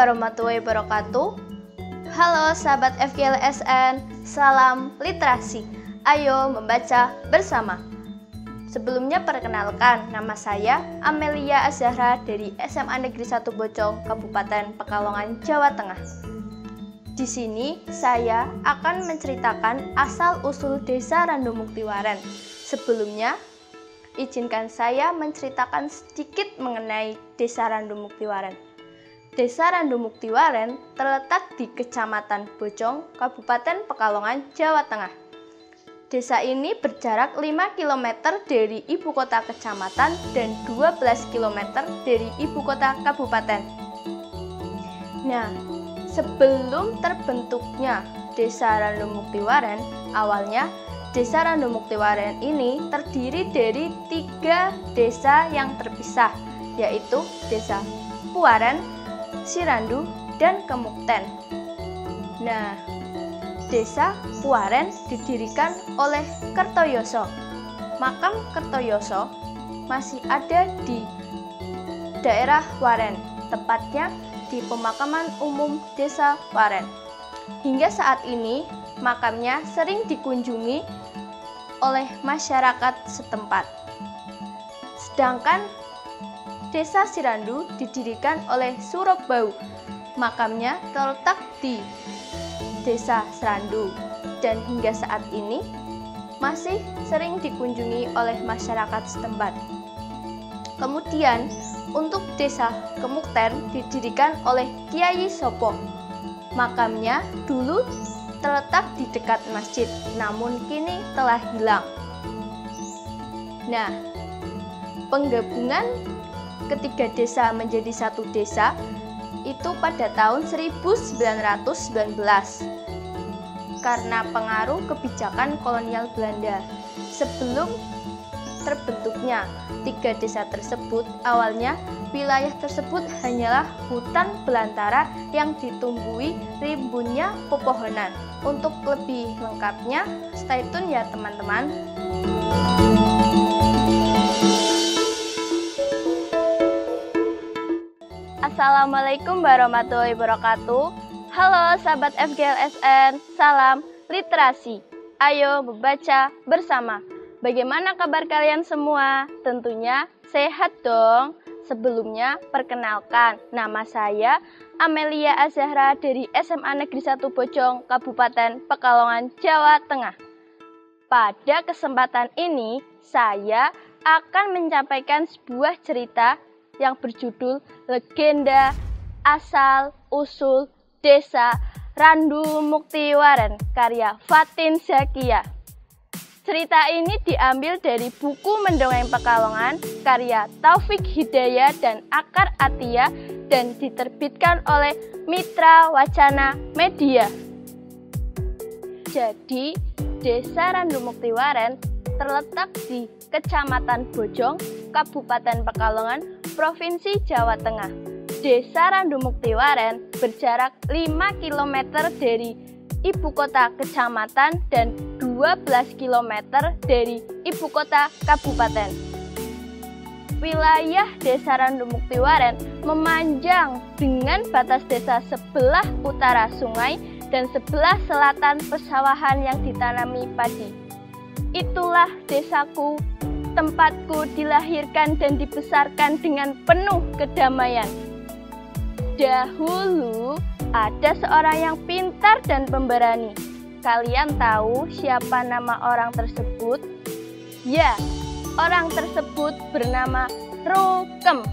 warahmatullahi wabarakatuh. Halo sahabat FGLSN, salam literasi. Ayo membaca bersama. Sebelumnya perkenalkan, nama saya Amelia Azahra dari SMA Negeri 1 Bojong, Kabupaten Pekalongan, Jawa Tengah. Di sini saya akan menceritakan asal-usul Desa Randu Muktiwaren. Sebelumnya, izinkan saya menceritakan sedikit mengenai Desa Randu Muktiwaren. Desa Randu Muktiwaren terletak di Kecamatan Bojong, Kabupaten Pekalongan, Jawa Tengah. Desa ini berjarak 5 km dari ibu kota kecamatan dan 12 km dari ibu kota kabupaten. Nah, sebelum terbentuknya Desa Randu Muktiwaren, awalnya Desa Randu Muktiwaren ini terdiri dari 3 desa yang terpisah, yaitu Desa Puwaren, Sirandu, dan Kemukten. Nah, Desa Puwaren didirikan oleh Kertoyoso. Makam Kertoyoso masih ada di daerah Waren, tepatnya di pemakaman umum Desa Waren. Hingga saat ini, makamnya sering dikunjungi oleh masyarakat setempat. Sedangkan Desa Sirandu didirikan oleh Surobau. Makamnya terletak di Desa Sirandu dan hingga saat ini masih sering dikunjungi oleh masyarakat setempat. Kemudian untuk Desa Kemukten didirikan oleh Kiai Sopo. Makamnya dulu terletak di dekat masjid, namun kini telah hilang. Nah, penggabungan ketiga desa menjadi satu desa itu pada tahun 1919 karena pengaruh kebijakan kolonial Belanda. Sebelum terbentuknya 3 desa tersebut, awalnya wilayah tersebut hanyalah hutan belantara yang ditumbuhi rimbunnya pepohonan. Untuk lebih lengkapnya, stay tune ya teman-teman. Assalamualaikum warahmatullahi wabarakatuh. Halo sahabat FGLSN, salam literasi. Ayo membaca bersama. Bagaimana kabar kalian semua? Tentunya sehat dong. Sebelumnya perkenalkan, nama saya Amelia Azahra dari SMA Negeri 1 Bojong, Kabupaten Pekalongan, Jawa Tengah. Pada kesempatan ini, saya akan menyampaikan sebuah cerita yang berjudul Legenda Asal-Usul Desa Randu Muktiwaren karya Fatin Zakia. Cerita ini diambil dari buku Mendongeng Pekalongan karya Taufik Hidayah dan Akar Atia dan diterbitkan oleh Mitra Wacana Media. Jadi, Desa Randu Muktiwaren terletak di Kecamatan Bojong, Kabupaten Pekalongan, Provinsi Jawa Tengah. Desa Randu Muktiwaren berjarak 5 km dari ibu kota kecamatan dan 12 km dari ibu kota kabupaten. Wilayah Desa Randu Muktiwaren memanjang dengan batas desa sebelah utara sungai dan sebelah selatan persawahan yang ditanami padi. Itulah desaku, tempatku dilahirkan dan dibesarkan dengan penuh kedamaian. Dahulu ada seorang yang pintar dan pemberani. Kalian tahu siapa nama orang tersebut? Ya, orang tersebut bernama Rukem.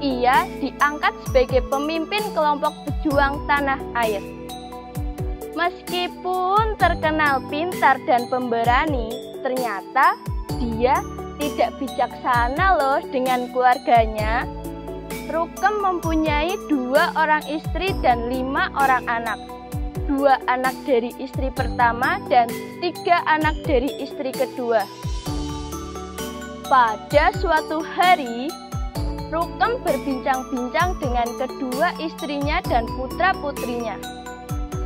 Ia diangkat sebagai pemimpin kelompok pejuang tanah air. Meskipun terkenal pintar dan pemberani, ternyata dia tidak bijaksana loh dengan keluarganya. Rukem mempunyai 2 orang istri dan 5 orang anak. 2 anak dari istri pertama dan 3 anak dari istri kedua. Pada suatu hari, Rukem berbincang-bincang dengan kedua istrinya dan putra-putrinya.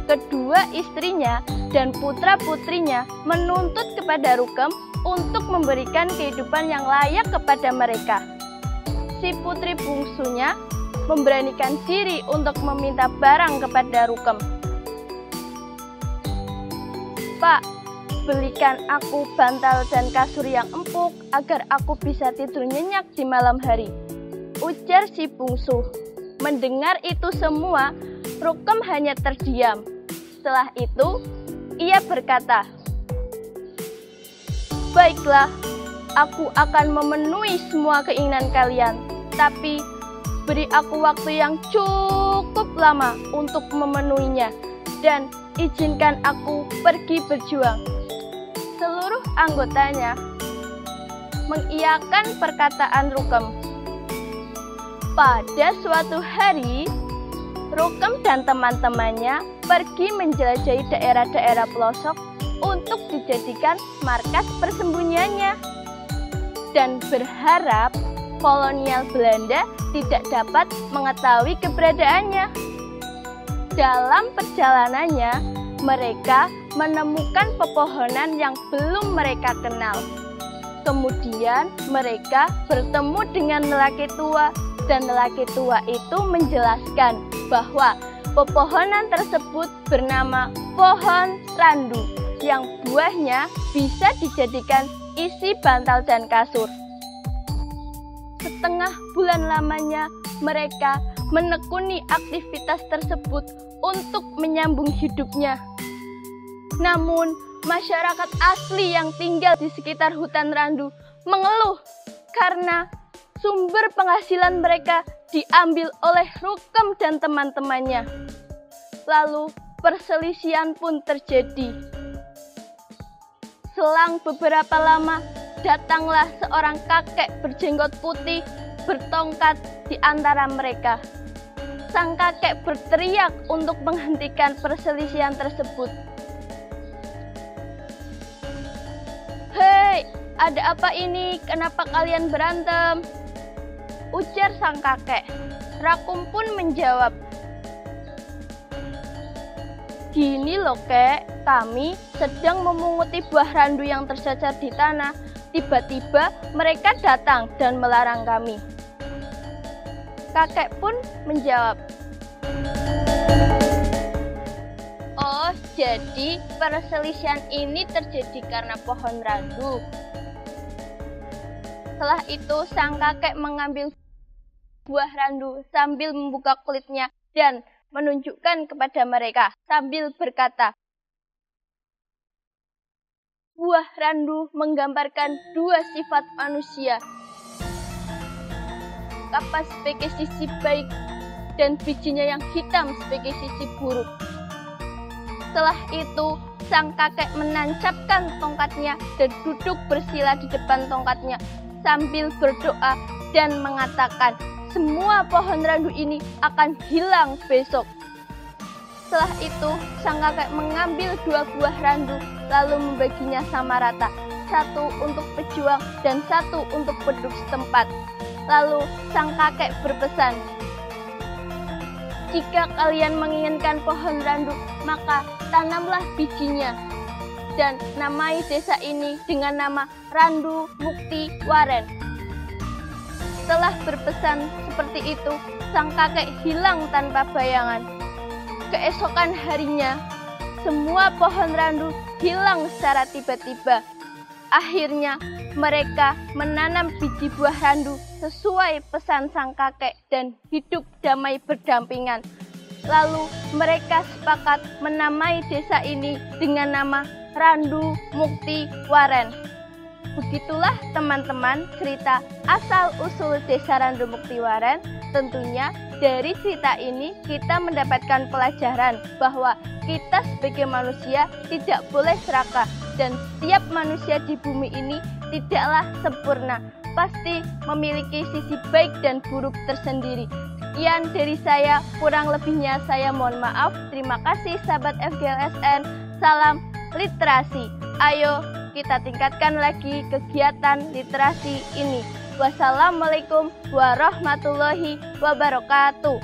Kedua istrinya dan putra-putrinya menuntut kepada Rukem untuk memberikan kehidupan yang layak kepada mereka. Si putri bungsunya memberanikan diri untuk meminta barang kepada Rukem. "Pak, belikan aku bantal dan kasur yang empuk agar aku bisa tidur nyenyak di malam hari," ujar si bungsu. Mendengar itu semua, Rukem hanya terdiam. Setelah itu, ia berkata, "Baiklah, aku akan memenuhi semua keinginan kalian, tapi beri aku waktu yang cukup lama untuk memenuhinya, dan izinkan aku pergi berjuang." Seluruh anggotanya mengiyakan perkataan Rukem. Pada suatu hari, Rukem dan teman-temannya pergi menjelajahi daerah-daerah pelosok untuk dijadikan markas persembunyiannya dan berharap kolonial Belanda tidak dapat mengetahui keberadaannya. Dalam perjalanannya, mereka menemukan pepohonan yang belum mereka kenal. Kemudian mereka bertemu dengan lelaki tua, dan lelaki tua itu menjelaskan bahwa pepohonan tersebut bernama pohon randu, yang buahnya bisa dijadikan isi bantal dan kasur. Setengah bulan lamanya mereka menekuni aktivitas tersebut untuk menyambung hidupnya. Namun, masyarakat asli yang tinggal di sekitar hutan randu mengeluh karena sumber penghasilan mereka diambil oleh Rukem dan teman-temannya. Lalu, perselisihan pun terjadi. Selang beberapa lama, datanglah seorang kakek berjenggot putih bertongkat di antara mereka. Sang kakek berteriak untuk menghentikan perselisihan tersebut. "Hei, ada apa ini? Kenapa kalian berantem?" ujar sang kakek. Rakum pun menjawab, "Gini loh kek, kami sedang memunguti buah randu yang tercecer di tanah. Tiba-tiba mereka datang dan melarang kami." Kakek pun menjawab, "Oh, jadi perselisihan ini terjadi karena pohon randu." Setelah itu, sang kakek mengambil buah randu sambil membuka kulitnya dan menunjukkan kepada mereka sambil berkata, "Buah randu menggambarkan dua sifat manusia, kapas sebagai sisi baik dan bijinya yang hitam sebagai sisi buruk." Setelah itu, sang kakek menancapkan tongkatnya dan duduk bersila di depan tongkatnya sambil berdoa dan mengatakan, "Semua pohon randu ini akan hilang besok." Setelah itu, sang kakek mengambil dua buah randu lalu membaginya sama rata, satu untuk pejuang dan satu untuk penduduk setempat. Lalu sang kakek berpesan, "Jika kalian menginginkan pohon randu, maka tanamlah bijinya dan namai desa ini dengan nama Randu Mukti Waren." Setelah berpesan seperti itu, sang kakek hilang tanpa bayangan. Keesokan harinya, semua pohon randu hilang secara tiba-tiba. Akhirnya, mereka menanam biji buah randu sesuai pesan sang kakek dan hidup damai berdampingan. Lalu, mereka sepakat menamai desa ini dengan nama Randu Mukti Waren. Begitulah teman-teman cerita asal-usul Desa Randu Mukti Waren. Tentunya dari cerita ini kita mendapatkan pelajaran bahwa kita sebagai manusia tidak boleh serakah dan setiap manusia di bumi ini tidaklah sempurna, pasti memiliki sisi baik dan buruk tersendiri. Sekian dari saya, kurang lebihnya saya mohon maaf. Terima kasih sahabat FGLSN, salam literasi. Ayo kita tingkatkan lagi kegiatan literasi ini. Wassalamualaikum warahmatullahi wabarakatuh.